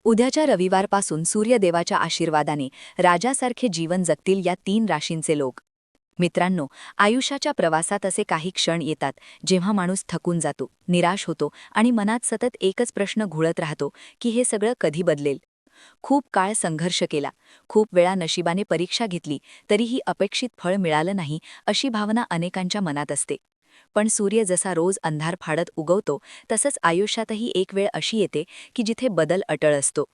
उद्याच्या रविवारपासून सूर्यदेवाच्या आशीर्वादाने राजासारखे जीवन जगतील या 3 राशींचे लोक. मित्रांनो, आयुष्याच्या प्रवासात असे काही क्षण येतात जेव्हा माणूस थकून जातो, निराश होतो आणि मनात सतत एकच प्रश्न घुळत राहतो की हे सगळं कधी बदलेल. खूप काळ संघर्ष केला, खूप वेळा नशिबाने परीक्षा घेतली, तरीही अपेक्षित फळ मिळालं नाही, अशी भावना अनेकांच्या मनात असते. पण सूर्य जसा रोज अंधार फाडत उगवतो, तसंच आयुष्यातही एक वेळ अशी येते की जिथे बदल अटळ असतो.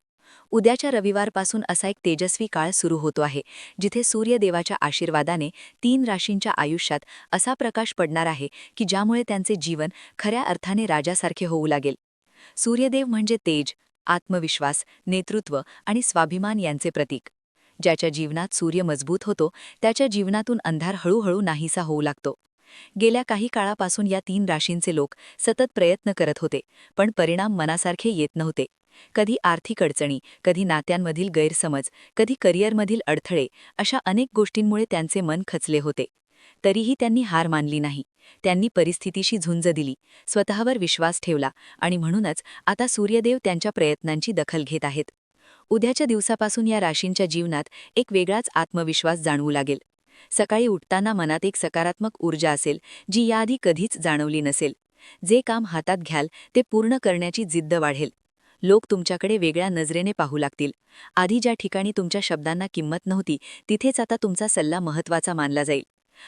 उद्याच्या रविवारपासून असा एक तेजस्वी काळ सुरू होतो आहे, जिथे सूर्यदेवाच्या आशीर्वादाने 3 राशींच्या आयुष्यात असा प्रकाश पडणार आहे की ज्यामुळे त्यांचे जीवन खऱ्या अर्थाने राजासारखे होऊ लागेल. सूर्यदेव म्हणजे तेज, आत्मविश्वास, नेतृत्व आणि स्वाभिमान यांचे प्रतीक. ज्याच्या जीवनात सूर्य मजबूत होतो, त्याच्या जीवनातून अंधार हळूहळू नाहीसा होऊ लागतो. गेल्या काही काळापासून या 3 राशींचे लोक सतत प्रयत्न करत होते, पण परिणाम मनासारखे येत नव्हते. कधी आर्थिक अडचणी, कधी नात्यांमधील गैरसमज, कधी करिअरमधील अडथळे, अशा अनेक गोष्टींमुळे त्यांचे मन खचले होते. तरीही त्यांनी हार मानली नाही. त्यांनी परिस्थितीशी झुंज दिली, स्वतःवर विश्वास ठेवला आणि म्हणूनच आता सूर्यदेव त्यांच्या प्रयत्नांची दखल घेत आहेत. उद्याच्या दिवसापासून या राशींच्या जीवनात एक वेगळाच आत्मविश्वास जाणवू लागेल. सकाळी उठताना मनात एक सकारात्मक ऊर्जा असेल, जी याआधी कधीच जाणवली नसेल. जे काम हातात घ्याल ते पूर्ण करण्याची जिद्द वाढेल. लोक तुमच्याकडे वेगळ्या नजरेने पाहू लागतील. आधी ज्या ठिकाणी तुमच्या शब्दांना किंमत नव्हती, तिथेच आता तुमचा सल्ला महत्त्वाचा मानला जाईल.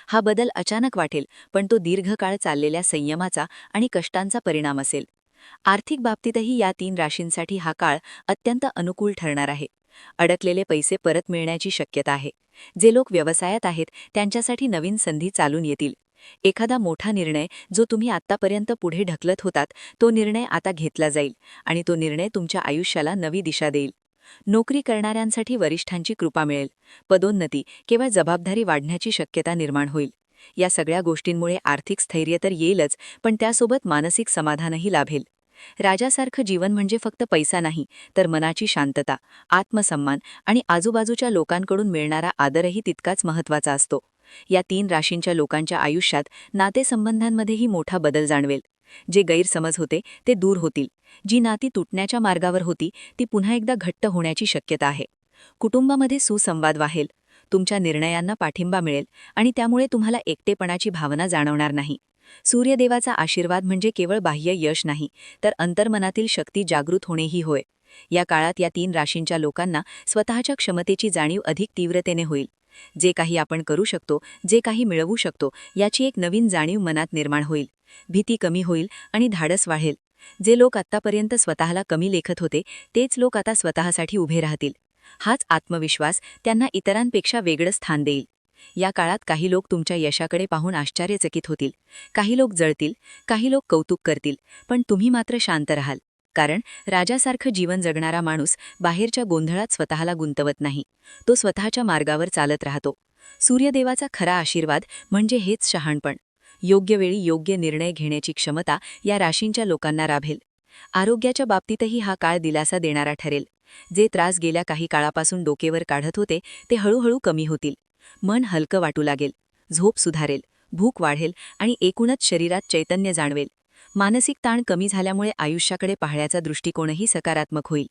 हा बदल अचानक वाटेल, पण तो दीर्घकाळ चाललेल्या संयमाचा आणि कष्टांचा परिणाम असेल. आर्थिक बाबतीतही या 3 राशींसाठी हा काळ अत्यंत अनुकूल ठरणार आहे. अडकलेले पैसे परत मिळण्याची शक्यता आहे. जे लोक व्यवसायात आहेत त्यांच्यासाठी नवीन संधी चालून येतील. एखादा मोठा निर्णय जो तुम्ही आत्तापर्यंत पुढे ढकलत होतात, तो निर्णय आता घेतला जाईल आणि तो निर्णय तुमच्या आयुष्याला नवी दिशा देईल. नोकरी करणाऱ्यांसाठी वरिष्ठांची कृपा मिळेल. पदोन्नती केवळ जबाबदारी वाढण्याची शक्यता निर्माण होईल. या सगळ्या गोष्टींमुळे आर्थिक स्थैर्य तर येईलच, पण त्यासोबत मानसिक समाधानही लाभेल. राजासारखं जीवन म्हणजे फक्त पैसा नाही, तर मनाची शांतता, आत्मसन्मान आणि आजूबाजूच्या लोकांकडून मिळणारा आदरही तितकाच महत्त्वाचा असतो. या 3 राशींच्या लोकांच्या आयुष्यात नातेसंबंधांमध्येही मोठा बदल जाणवेल. जे गैरसमज होते ते दूर होतील. जी नाती तुटण्याच्या मार्गावर होती ती पुन्हा एकदा घट्ट होण्याची शक्यता आहे. कुटुंबामध्ये सुसंवाद वाहेल, तुमच्या निर्णयांना पाठिंबा मिळेल आणि त्यामुळे तुम्हाला एकटेपणाची भावना जाणवणार नाही. सूर्यदेवाचा आशीर्वाद म्हणजे केवळ बाह्य यश नाही, तर अंतर्मनातील शक्ती जागृत होणेही होय. या काळात या 3 राशींच्या लोकांना स्वतःच्या क्षमतेची जाणीव अधिक तीव्रतेने होईल. जे काही आपण करू शकतो, जे काही मिळवू शकतो, याची एक नवीन जाणीव मनात निर्माण होईल. भीती कमी होईल आणि धाडस वाढेल. जे लोक आत्तापर्यंत स्वतःला कमी लेखत होते, तेच लोक आता स्वतःसाठी उभे राहतील. हाच आत्मविश्वास त्यांना इतरांपेक्षा वेगळं स्थान देईल. या काळात काही लोक तुमच्या यशाकडे पाहून आश्चर्यचकित होतील. काही लोक जळतील, काही लोक कौतुक करतील, पण तुम्ही मात्र शांत राहाल. कारण राजासारखं जीवन जगणारा माणूस बाहेरच्या गोंधळात स्वतःला गुंतवत नाही. तो स्वतःच्या मार्गावर चालत राहतो. सूर्यदेवाचा खरा आशीर्वाद म्हणजे हेच शहाणपण. योग्य वेळी योग्य निर्णय घेण्याची क्षमता या राशींच्या लोकांना लाभेल. आरोग्याच्या बाबतीतही हा काळ दिलासा देणारा ठरेल. जे त्रास गेल्या काही काळापासून डोकेवर काढत होते, ते हळूहळू कमी होतील. मन हलकं वाटू लागेल, झोप सुधारेल, भूक वाढेल आणि एकूणच शरीरात चैतन्य जाणवेल. मानसिक ताण कमी झाल्यामुळे आयुष्याकडे पाहण्याचा दृष्टिकोनही सकारात्मक होईल.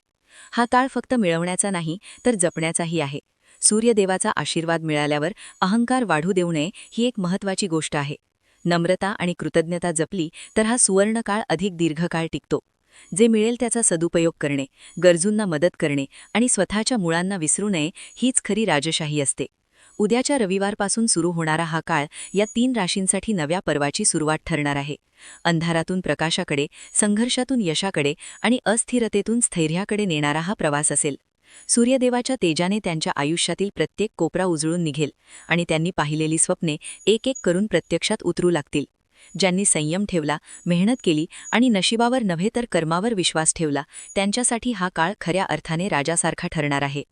हा काळ फक्त मिळवण्याचा नाही, तर जपण्याचाही आहे. सूर्यदेवाचा आशीर्वाद मिळाल्यावर अहंकार वाढू देऊ नये, ही एक महत्त्वाची गोष्ट आहे. नम्रता आणि कृतज्ञता जपली तर हा सुवर्णकाळ अधिक दीर्घकाळ टिकतो. जे मिळेल त्याचा सदुपयोग करणे, गरजूंना मदत करणे आणि स्वतःच्या मुळांना विसरू नये, हीच खरी राजशाही असते. उद्याच्या रविवारपासून सुरू होणारा हा काळ या 3 राशींसाठी नव्या पर्वाची सुरुवात ठरणार आहे. अंधारातून प्रकाशाकडे, संघर्षातून यशाकडे आणि अस्थिरतेतून स्थैर्याकडे नेणारा हा प्रवास असेल. सूर्यदेवाच्या तेजाने त्यांच्या आयुष्यातील प्रत्येक कोपरा उजळून निघेल आणि त्यांनी पाहिलेली स्वप्ने एक एक करून प्रत्यक्षात उतरू लागतील. ज्यांनी संयम ठेवला, मेहनत केली आणि नशिबावर नव्हे तर कर्मावर विश्वास ठेवला, त्यांच्यासाठी हा काळ खऱ्या अर्थाने राजासारखा ठरणार आहे.